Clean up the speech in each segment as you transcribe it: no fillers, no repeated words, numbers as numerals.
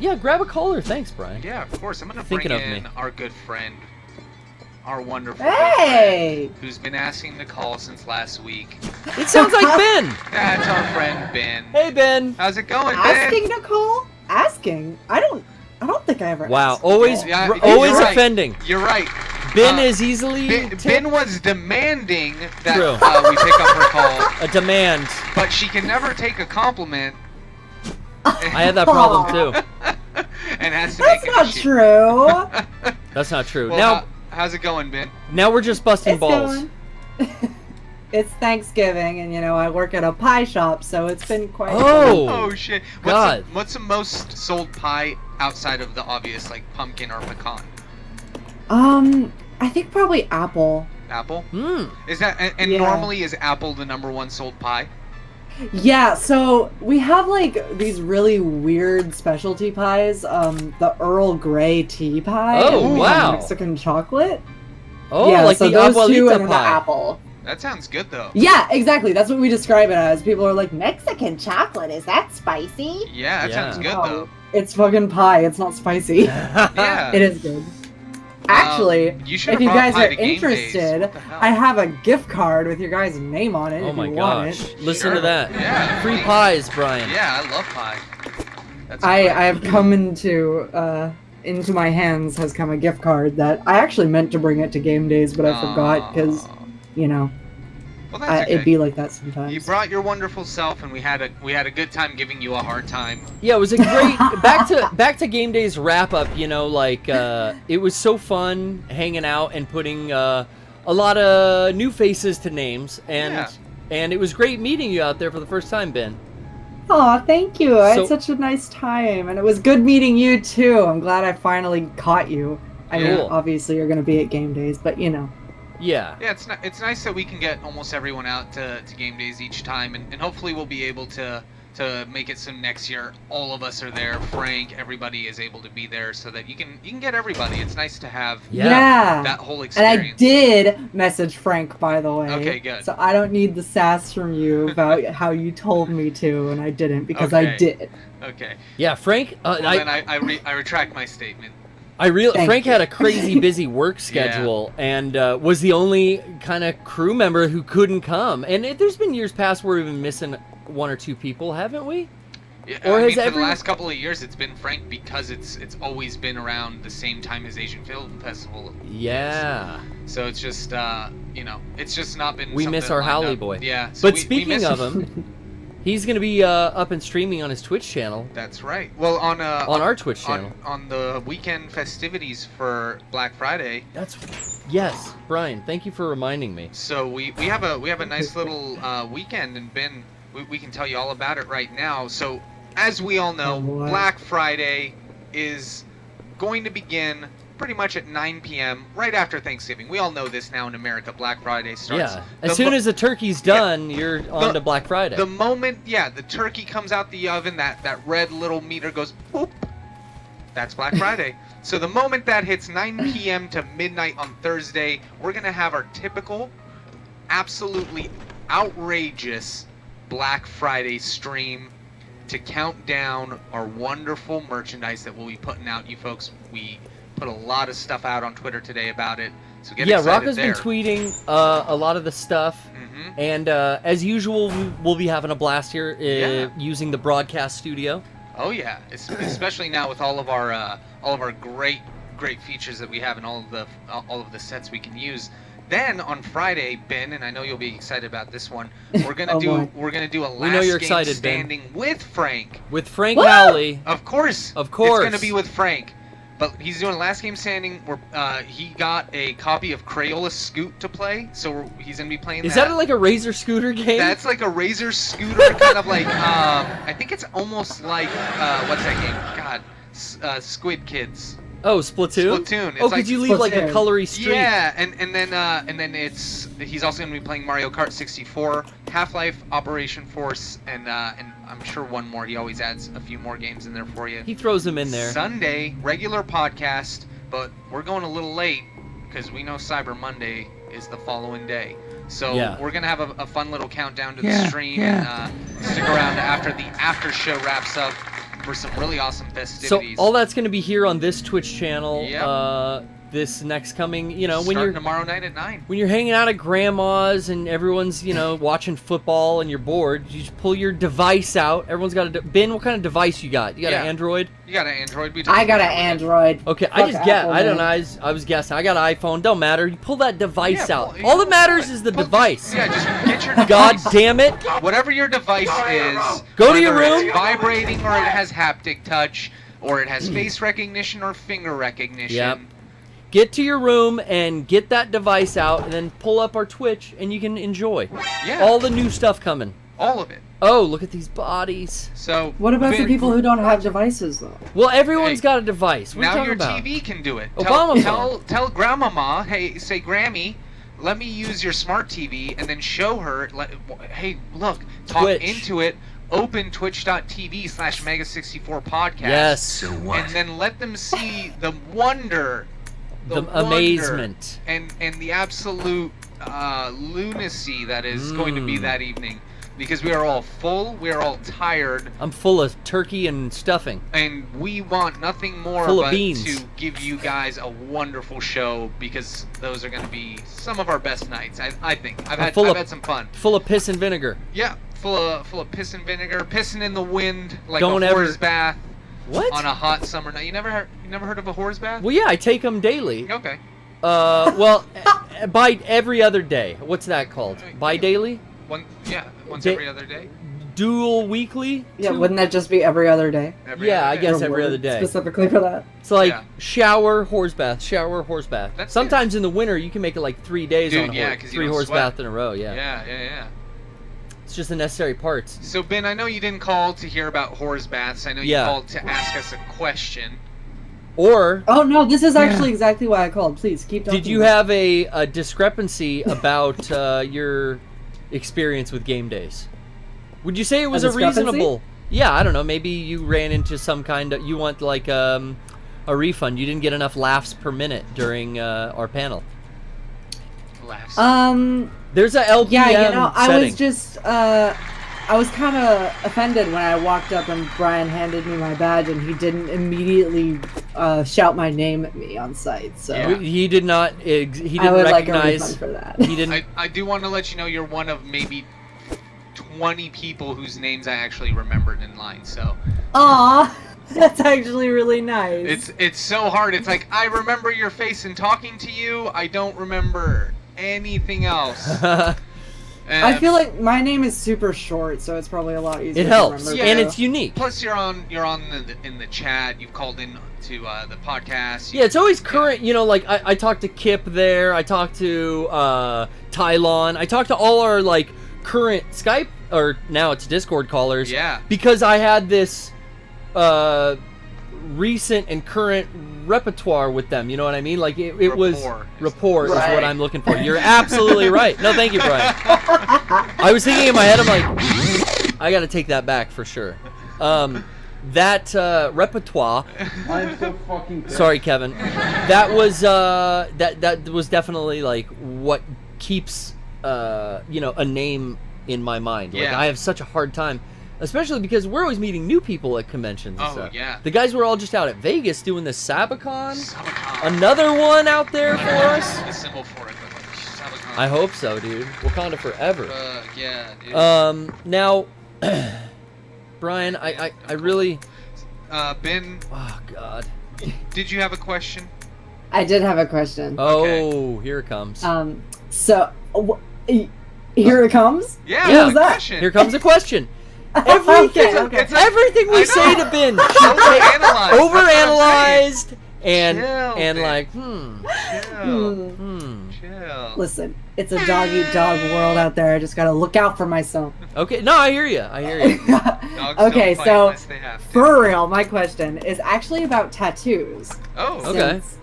Yeah, grab a caller. Thanks, Brian. Yeah, of course. I'm gonna Thinking bring of in me. our good friend, our wonderful Hey! good friend, who's been asking to call since last week. It sounds like Ben. That's our friend Ben. Hey, Ben. How's it going, Asking Ben? Nicole? Asking? I don't think I ever Wow, asked always, Yeah, always you're right. offending. You're right. Ben is easily Ben was demanding that True. we pick up her call, a demand. but she can never take a compliment. I have that problem too. And has to That's make not it true. That's not true. Well, now, how's it going, Ben? now we're just busting It's balls. going. It's Thanksgiving, and I work at a pie shop, so it's been quite. Oh. Oh shit! God. What's the most sold pie outside of the obvious, like pumpkin or pecan? I think probably apple. Apple? Hmm. Is that and Yeah. normally is apple the #1 sold pie? Yeah, so we have like these really weird specialty pies. The Earl Grey tea pie. Oh, and wow. Mexican chocolate. Oh, yeah, like so the those two abuelita and then the pie. apple. That sounds good though. Yeah, exactly. That's what we describe it as. People are like, Mexican chocolate, is that spicy? Yeah, that sounds good No, though. it's fucking pie. It's not spicy. Yeah. It is good. Actually, you should if have you brought guys pie are to Game Days. interested, What the hell? I have a gift card with your guys' name on it Oh if my you want gosh. it. Listen Sure. to that. Yeah. Free pies, Brian. Yeah, I love pie. That's I great. have come into my hands has come a gift card that I actually meant to bring it to Game Days, but I forgot because, Well, that's okay. it'd be like that sometimes. You brought your wonderful self, and we had a good time giving you a hard time. Yeah, it was a great back to Game Days wrap up. It was so fun hanging out and putting a lot of new faces to names, and it was great meeting you out there for the first time, Ben. Aw, thank you. I So- had such a nice time, and it was good meeting you too. I'm glad I finally caught you. I mean, Cool. obviously you're gonna be at Game Days, but Yeah. Yeah, it's nice that we can get almost everyone out to Game Days each time, and hopefully we'll be able to make it so next year all of us are there. Frank, everybody is able to be there, so that you can get everybody. It's nice to have Yeah. that whole And I experience. did message Frank, by the way. Okay, good. So I don't need the sass from you about how you told me to, and I didn't because I Okay. did. Okay. Yeah, Frank. Well, then I retract my statement. Thank Frank you. had a crazy busy work schedule and was the only kind of crew member who couldn't come. And there's been years past where we've been missing one or two people, haven't we? Yeah, Or I has mean, for every- the last couple of years, it's been Frank because it's always been around the same time as Asian Film Festival. Yeah. So it's just it's just not been. We miss something our lined Howley up. boy. Yeah. So But we speaking miss of him, he's going to be up and streaming on his Twitch channel. That's right. Well, on our Twitch channel. on the weekend festivities for Black Friday. Yes, Brian. Thank you for reminding me. So we have a nice little weekend, and Ben, we can tell you all about it right now. So as we all know, Oh, boy. Black Friday is going to begin pretty much at 9 p.m. right after Thanksgiving. We all know this now in America. Black Friday starts. Yeah. As soon as the turkey's done, you're on to Black Friday. The moment, the turkey comes out the oven, that red little meter goes boop. That's Black Friday. So the moment that hits 9 p.m. to midnight on Thursday, we're going to have our typical, absolutely outrageous Black Friday stream to count down our wonderful merchandise that we'll be putting out. You folks, we put a lot of stuff out on Twitter today about it. So get excited Rocco's there. been tweeting a lot of the stuff. Mhm. And as usual, we'll be having a blast here using the broadcast studio. Oh yeah, especially now with all of our great features that we have and all of the sets we can use. Then on Friday, Ben, and I know you'll be excited about this one. We're gonna boy. we're gonna do a last We know you're game excited, Ben. standing with Frank. With Frank Woo! Howley. Of course, Of course. it's gonna be with Frank. But he's doing last game standing. Where he got a copy of Crayola Scoot to play, so he's gonna be playing. Is that like a Razor scooter game? That's like a Razor scooter, kind of like. I think it's almost like what's that game? God, Squid Kids. Oh, Splatoon? Splatoon. It's Oh, like could you leave like a Splatoon. colory streak? Yeah, and then he's also gonna be playing Mario Kart 64, Half-Life, Operation Force, and I'm sure one more. He always adds a few more games in there for you. He throws them in there. Sunday, regular podcast, but we're going a little late because we know Cyber Monday is the following day. So we're gonna have a fun little countdown to the stream. And, stick around after the after show wraps up. for some really awesome So festivities. all that's going to be here on this Twitch channel. Yep. This next coming, when Starting you're tomorrow night at 9. when you're hanging out at grandma's and everyone's watching football and you're bored, you just pull your device out. Everyone's got a Ben. What kind of device you got? You got an Android? You got an Android? I got an Android. Okay, Fuck I just guess. Apple, I don't know. man. I was guessing. I got an iPhone. Don't matter. You pull that device Yeah, out. pull- All that matters is the Pull- device. Yeah, just get your device. God damn it! Whatever your device is, Go to your whether room. it's vibrating or it has haptic touch or it has face recognition or finger recognition. Yep. Get to your room and get that device out, and then pull up our Twitch, and you can enjoy Yeah. all the new stuff coming. All of it. Oh, look at these bodies. So What about the Ben, people who don't have devices though? Well, everyone's Hey, got a device. What are now you your talking about? TV can do it. Obama Tell grandmama, hey, say Grammy, let me use your smart TV, and then show her, hey, look, talk Twitch. into it. Open twitch.tv/Mega64podcast. Yes. And then let them see the wonder, The wonder amazement. and the absolute lunacy that is going to be that evening, because we are all full, we are all tired, I'm full of turkey and stuffing. and we want nothing more Full of but beans. to give you guys a wonderful show, because those are going to be some of our best nights. I think I've had some fun. Full of piss and vinegar. Yeah, full of piss and vinegar, pissing in the wind like Don't a ever- whore's bath What? on a hot summer night. You never heard of a whore's bath? Well, yeah, I take them daily. Okay. By every other day. What's that called? Bi-daily? Once Da- every other day. Dual weekly? Yeah, wouldn't that just be every other day? Yeah, I other day. guess Or every word other day. Specifically for that. It's like Yeah. shower, horse bath, shower, horse bath. That's Sometimes in the winter you can make it like 3 days Dude, on a yeah, horse. 'cause you 3 don't horse sweat. bath in a row, yeah. Yeah. It's just the necessary parts. So Ben, I know you didn't call to hear about whore's baths. I know you Yeah. called to ask us a question. Or Oh no, this is actually exactly why I called. Please keep talking. did you have a discrepancy about your experience with Game Days? Would you say it was a discrepancy? reasonable? Yeah, I don't know. Maybe you ran into some kind of. You want like a refund. You didn't get enough laughs per minute during our panel. Laughs. There's a LPM Yeah, I setting. was just I was kind of offended when I walked up and Brian handed me my badge and he didn't immediately shout my name at me on site. So Yeah. He did not. He I didn't would like a recognize. refund for that. He didn't. I do want to let you know you're one of maybe 20 people whose names I actually remembered in line. So Aw, that's actually really nice. it's so hard. It's like I remember your face and talking to you. I don't remember anything else. I feel like my name is super short, so it's probably a lot easier It to helps, remember. and Yeah. it's unique. Plus, you're on in the chat. You've called in to the podcast. Yeah, it's always current. You know, like I talked to Kip there. I talked to Tylon. I talked to all our like current Skype, or now it's Discord callers. Yeah. Because I had this recent and current repertoire with them. You know what I mean? Like it was rapport is Right. what I'm looking for. You're absolutely right. No, thank you, Brian. I was thinking in my head, I'm like, I got to take that back for sure. That repertoire. I'm so fucking pissed. Sorry, Kevin. That was that was definitely like what keeps a name in my mind. Like Yeah. I have such a hard time, especially because we're always meeting new people at conventions. And Oh, stuff. yeah. The guys were all just out at Vegas doing the Sabacon. Sabacon. Another one out there for us. The symbol for it, but like Sabacon. I hope so, dude. Wakanda forever. Yeah, dude. Now, Brian, I really. Ben, Oh God. did you have a question? I did have a question. Oh, here it comes. So here it comes. Yeah, Yeah. What was that? question. Here comes a question. Everything, Okay. everything we I say know. to Ben, Overanalyzed. overanalyzed, and Chill, and Ben. like, Hmm. Chill. Listen, it's a dog eat dog world out there. I just gotta look out for myself. Okay, no, I hear you. I hear you. Dogs Okay, don't fight so unless they have to. for real, my question is actually about tattoos. Oh, Okay. Since,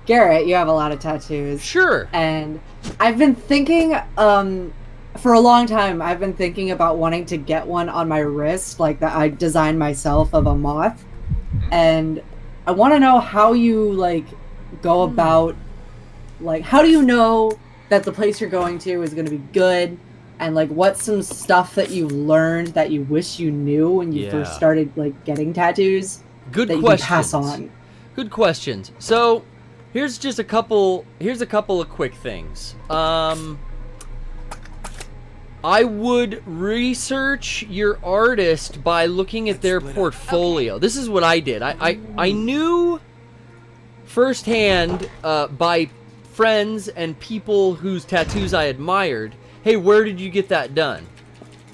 Garrett, you have a lot of tattoos. Sure. And I've been thinking, for a long time, I've been thinking about wanting to get one on my wrist, like that I designed myself of a moth. And I want to know how you, like, go about, like, how do you know that the place you're going to is going to be good? And like, what's some stuff that you learned that you wish you knew when you first started like getting tattoos? Good that questions. You can pass on. Good questions. So, here's just a couple. Here's a couple of quick things. I would research your artist by looking at their portfolio. This is what I did. I knew firsthand by friends and people whose tattoos I admired, hey, where did you get that done?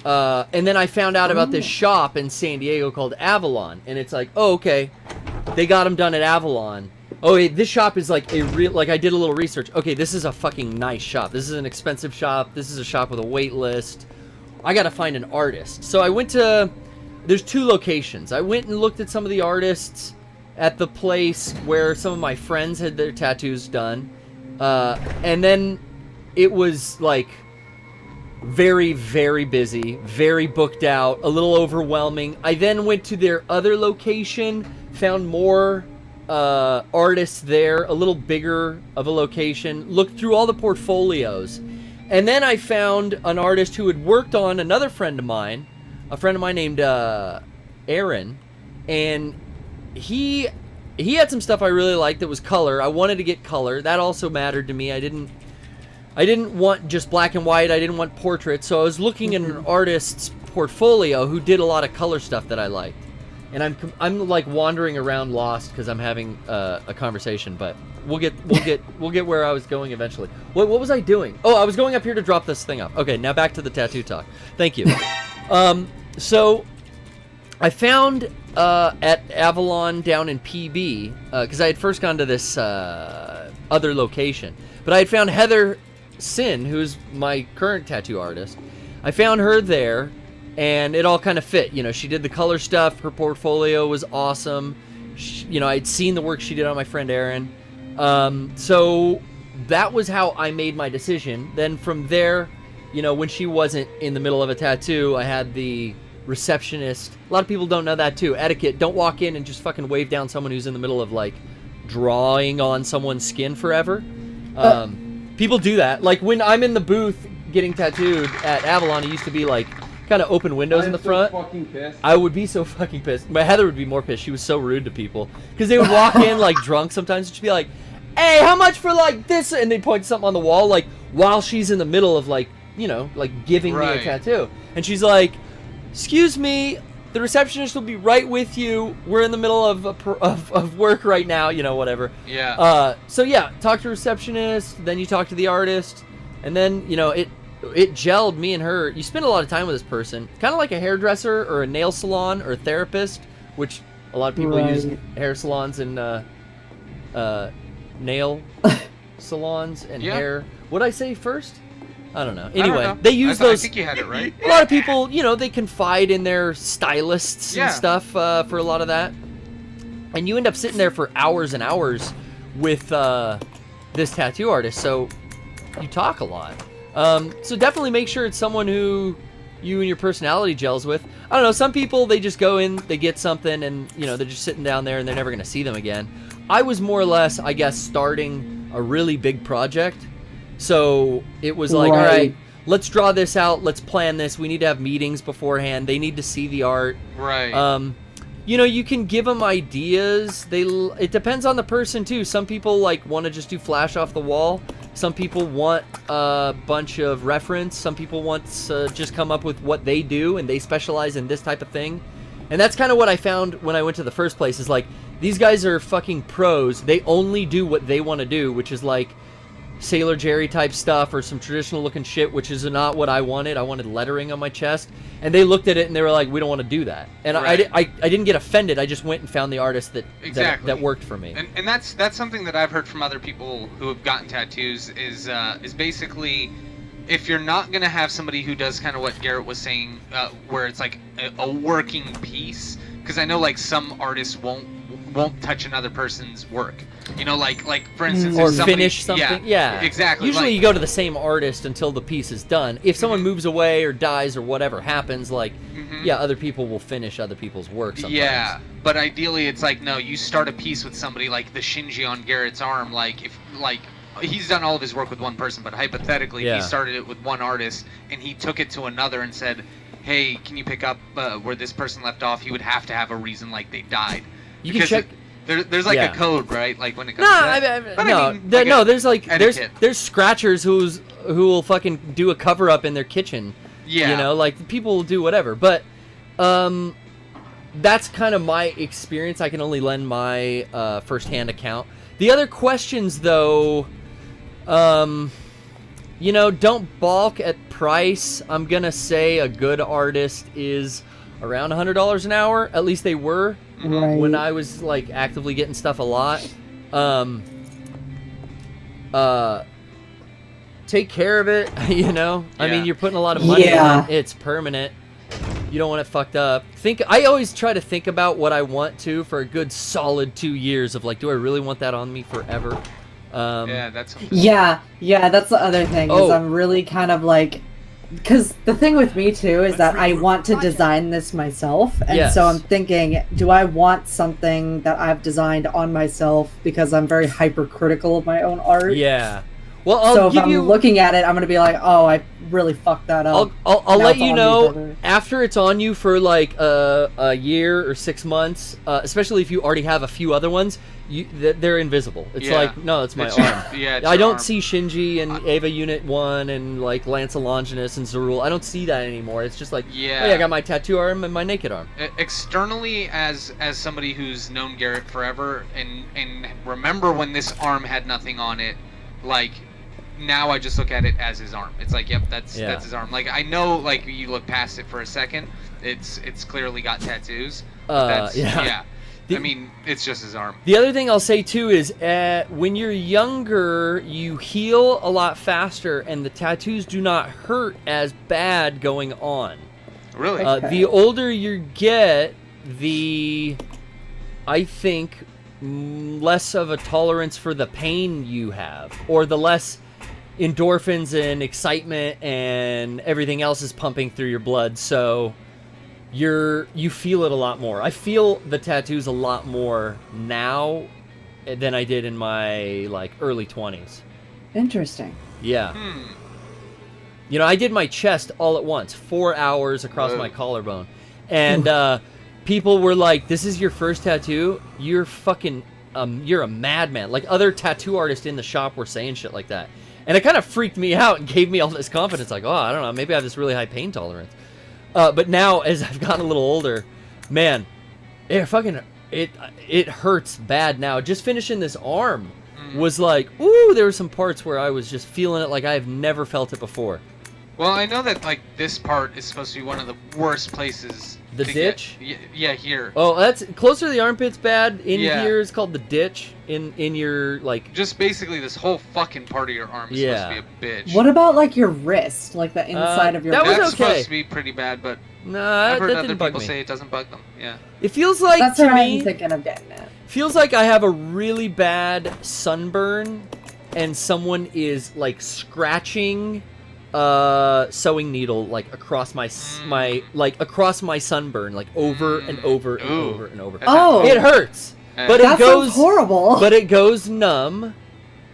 And then I found out about this shop in San Diego called Avalon, and it's like, oh, okay, they got them done at Avalon. Oh, hey, this shop is like a real, like I did a little research. Okay, this is a fucking nice shop. This is an expensive shop. This is a shop with a wait list. I gotta find an artist. So I went to, there's 2 locations. I went and looked at some of the artists at the place where some of my friends had their tattoos done. And then it was like very, very busy, very booked out, a little overwhelming. I then went to their other location, found more artists there, a little bigger of a location, looked through all the portfolios, and then I found an artist who had worked on another friend of mine named Aaron, and he had some stuff I really liked that was color. I wanted to get color. That also mattered to me. I didn't want just black and white. I didn't want portraits, so I was looking at an artist's portfolio who did a lot of color stuff that I liked. And I'm like wandering around lost because I'm having a conversation, but we'll get where I was going eventually. What was I doing? Oh, I was going up here to drop this thing off. Okay, now back to the tattoo talk. Thank you. So I found at Avalon down in PB because I had first gone to this other location, but I had found Heather Sin, who's my current tattoo artist. I found her there. And it all kind of fit. You know, she did the color stuff. Her portfolio was awesome. I'd seen the work she did on my friend Aaron. So that was how I made my decision. Then from there, when she wasn't in the middle of a tattoo, I had the receptionist. A lot of people don't know that too. Etiquette. Don't walk in and just fucking wave down someone who's in the middle of like drawing on someone's skin forever. People do that. Like when I'm in the booth getting tattooed at Avalon, it used to be like kind of open windows in the front. Fucking pissed. I would be so fucking pissed. My Heather would be more pissed. She was so rude to people because they would walk in like drunk sometimes and she'd be like, hey, how much for like this? And they'd point something on the wall like while she's in the middle of like, like giving me a tattoo. And she's like, excuse me, the receptionist will be right with you. We're in the middle of work right now, whatever. Yeah. So yeah, talk to receptionist, then you talk to the artist, and then, it gelled me and her. You spend a lot of time with this person, kind of like a hairdresser or a nail salon or a therapist, which a lot of people use hair salons and nail salons and hair. What'd I say first? I don't know. Anyway, they use those. I think you had it right. A lot of people, they confide in their stylists and stuff for a lot of that. And you end up sitting there for hours and hours with this tattoo artist, so you talk a lot. So definitely make sure it's someone who you and your personality gels with. I don't know, some people, they just go in, they get something, and, they're just sitting down there and they're never going to see them again. I was more or less, I guess, starting a really big project. So it was like, all right, let's draw this out, let's plan this, we need to have meetings beforehand, they need to see the art. Right. You can give them ideas. It depends on the person, too. Some people, like, want to just do flash off the wall. Some people want a bunch of reference. Some people want to just come up with what they do, and they specialize in this type of thing. And that's kind of what I found when I went to the first place, is, like, these guys are fucking pros. They only do what they want to do, which is, like, Sailor Jerry type stuff or some traditional looking shit, which is not what I wanted. I wanted lettering on my chest. And they looked at it and they were like, we don't want to do that. And I didn't get offended. I just went and found the artist that worked for me. And that's something that I've heard from other people who have gotten tattoos is basically, if you're not going to have somebody who does kind of what Garrett was saying, where it's like a working piece, because I know like some artists won't touch another person's work. Like for instance, or if somebody, finish something. Yeah, exactly. Usually you go to the same artist until the piece is done. If someone moves away or dies or whatever happens, like other people will finish other people's work sometimes. Yeah, but ideally it's like, no, you start a piece with somebody, like the Shinji on Garrett's arm. Like if he's done all of his work with one person, but hypothetically, Yeah. he started it with one artist, and he took it to another and said, hey, can you pick up where this person left off? He would have to have a reason, like they died. You Because can check. there's like Yeah. a code, right? Like when it No, comes to that. But I mean, like a there's like etiquette. there's scratchers who will fucking do a cover up in their kitchen. Yeah. You know, like people will do whatever, but that's kind of my experience. I can only lend my firsthand account. The other questions, though, you know, don't balk at price. I'm gonna say a good artist is around $100 an hour. At least they were Right. when I was like actively getting stuff a lot. Take care of it. You know, I Yeah. mean, you're putting a lot of money Yeah. in it. It's permanent. You don't want it fucked up. I always try to think about what I want to for a good solid 2 years of like, do I really want that on me forever? Yeah, that's something. Yeah, that's the other thing, is Oh. I'm really kind of like, because the thing with me too is that I want to design this myself, and Yes. so I'm thinking, do I want something that I've designed on myself, because I'm very hypercritical of my own art. Yeah. Well, I'll So if give I'm you. looking at it, I'm gonna be like, oh, I really fucked that up. I'll Now let it's you on me, know brother. after it's on you for like a year or 6 months, especially if you already have a few other ones. They're invisible. It's Yeah. like, no, it's my It's arm. yeah, it's I your don't arm. see Shinji and Ava Unit 1 and like Lance Longinus and Zerul. I don't see that anymore. It's just like, Yeah. oh yeah, I got my tattoo arm and my naked arm. Externally, as somebody who's known Garrett forever, and remember when this arm had nothing on it, like now I just look at it as his arm. It's like, yep, that's his arm. Like I know, like you look past it for a second, it's clearly got tattoos. That's, yeah. I mean, it's just his arm. The other thing I'll say too is when you're younger, you heal a lot faster, and the tattoos do not hurt as bad going on. Really? The older you get, I think, less of a tolerance for the pain you have, or the less endorphins and excitement and everything else is pumping through your blood. So you feel it a lot more. I feel the tattoos a lot more now than I did in my like early 20s. Interesting. Yeah. You know, I did my chest all at once, 4 hours across Whoa. my collarbone. And people were like, this is your first tattoo? You're fucking, you're a madman. Like, other tattoo artists in the shop were saying shit like that. And it kind of freaked me out and gave me all this confidence. Like, oh, I don't know, maybe I have this really high pain tolerance. But now, as I've gotten a little older, man, it hurts bad now. Just finishing this arm was like, ooh, there were some parts where I was just feeling it like I've never felt it before. Well, I know that like this part is supposed to be one of the worst places. The to ditch? Yeah, here. Oh, that's closer to the armpit's bad. In Yeah. here is called the ditch. In your like. Just basically this whole fucking part of your arm is Yeah. supposed to be a bitch. What about like your wrist, like the inside of your that was That's okay. supposed to be pretty bad, but Nah, I've heard that other didn't bug people me. say it doesn't bug them. Yeah. It feels like That's to what me. I'm thinking of getting at. Feels like I have a really bad sunburn, and someone is like scratching sewing needle like across my across my sunburn, like over and over and Ooh. over and over. That sounds- Oh. It hurts, but That it goes sounds horrible. but it goes numb.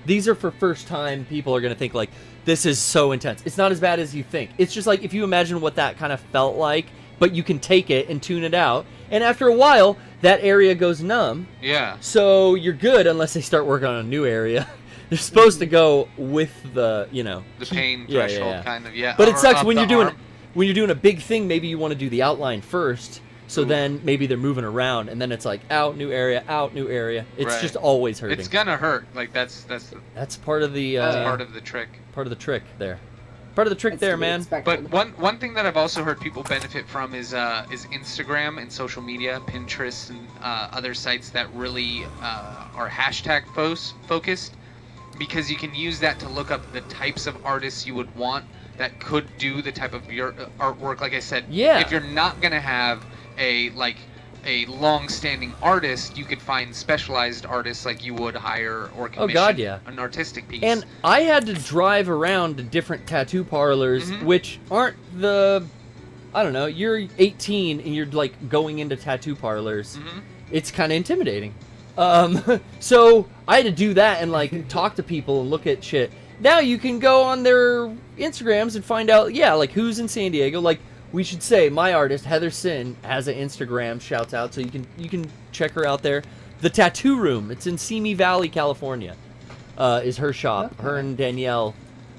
These are for first time people are gonna think like, this is so intense. It's not as bad as you think. It's just like if you imagine what that kind of felt like, but you can take it and tune it out, and after a while that area goes numb. Yeah. So you're good unless they start working on a new area. They're supposed to go with the, you know, The pain Yeah, yeah, threshold yeah. kind of, yeah. But it or sucks up when the you're arm. doing a big thing. Maybe you want to do the outline first, so Ooh. then maybe they're moving around, and then it's like out new area, out new area. It's Right. just always hurting. It's gonna hurt. Like that's That's part of the part of the trick. there. Part of the trick That's there, to be man. expected. But one thing that I've also heard people benefit from is Instagram and social media, Pinterest and other sites that really are hashtag focused, because you can use that to look up the types of artists you would want that could do the type of your artwork. Like I said, Yeah. if you're not gonna have a long-standing artist, you could find specialized artists like you would hire or commission Oh, God, yeah. an artistic piece. And I had to drive around to different tattoo parlors, Mhm. which aren't I don't know, you're 18 and you're like going into tattoo parlors. Mhm. It's kind of intimidating. So I had to do that and like talk to people and look at shit. Now you can go on their Instagrams and find out, yeah, like who's in San Diego. Like we should say, my artist Heather Sin has an Instagram. Shouts out, so you can check her out there. The Tattoo Room. It's in Simi Valley, California. Is her shop. Okay. Her and Danielle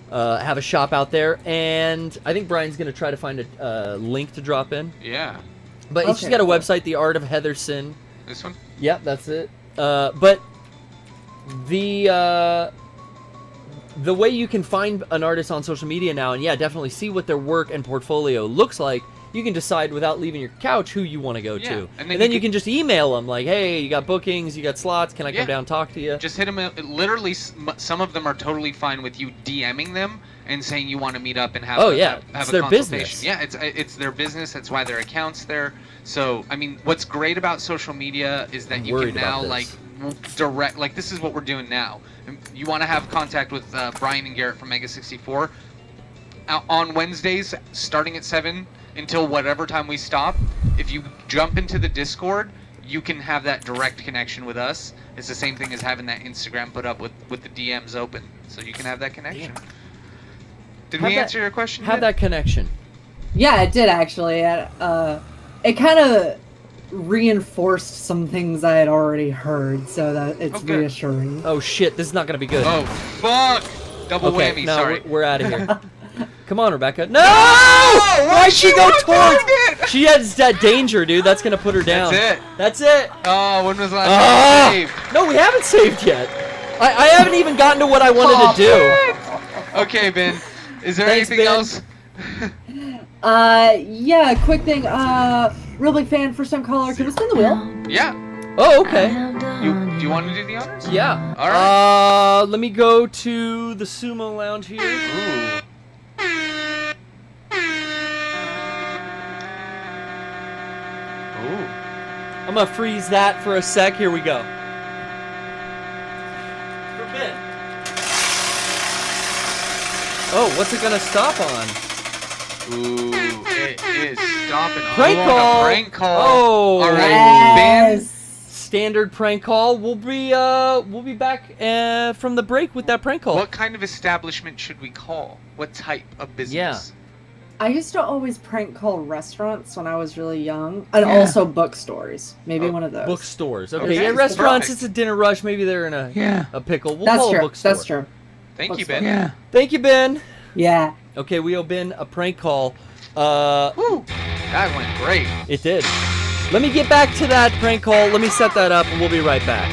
have a shop out there, and I think Brian's gonna try to find a link to drop in. Yeah. But okay, she's got a website, The Art of Heather Sin. This one? Yep, that's it. But the way you can find an artist on social media now, and yeah, definitely see what their work and portfolio looks like, you can decide without leaving your couch who you want to go to. And then you can just email them like, hey, you got bookings, you got slots, can I come down and talk to you? Just hit them. Literally, some of them are totally fine with you DMing them and saying you want to meet up and have have it's a their consultation. business. Yeah, it's their business. That's why their account's there. So, I mean, what's great about social media is that you can now, like, direct, like, this is what we're doing now. You want to have contact with Brian and Garrett from Mega 64 on Wednesdays, starting at 7 until whatever time we stop. If you jump into the Discord, you can have that direct connection with us. It's the same thing as having that Instagram put up with the DMs open, so you can have that connection. Damn. Did we answer your question? Have that connection. Yeah, it did actually. It kind of reinforced some things I had already heard, so that it's reassuring. Oh shit, this is not gonna be good. Oh fuck! Double whammy. No, sorry. we're out of here. Come on, Rebecca. No! Why'd she go towards it? She has that danger, dude. That's gonna put her down. That's it. That's it. Oh, when was the last time you saved? No, we haven't saved yet. I haven't even gotten to what I wanted to do. Okay, Ben. Is there anything else? Yeah, quick thing. Real big fan, first time caller. Can we spin the wheel? Yeah. Oh, okay. Do you want to do the honors? Yeah. All right. Let me go to the sumo lounge here. Ooh. Ooh. I'm gonna freeze that for a sec. Here we go. For Ben. Oh, what's it gonna stop on? Ooh, it is stopping on Prank call. a prank call. Oh, all right, yes. Ben. Standard prank call. We'll be back from the break with that prank call. What kind of establishment should we call? What type of business? Yeah. I used to always prank call restaurants when I was really young, and also bookstores. Maybe one of those. Bookstores. Okay. Okay, Yeah, restaurants. perfect. It's a dinner rush. Maybe they're in a pickle. We'll That's call true. a bookstore. That's true. Thank you, Bookstore. Ben. Yeah. Thank you, Ben. Yeah. Okay, we owe Ben a prank call. Woo. That went great. It did. Let me get back to that prank call. Let me set that up, and we'll be right back.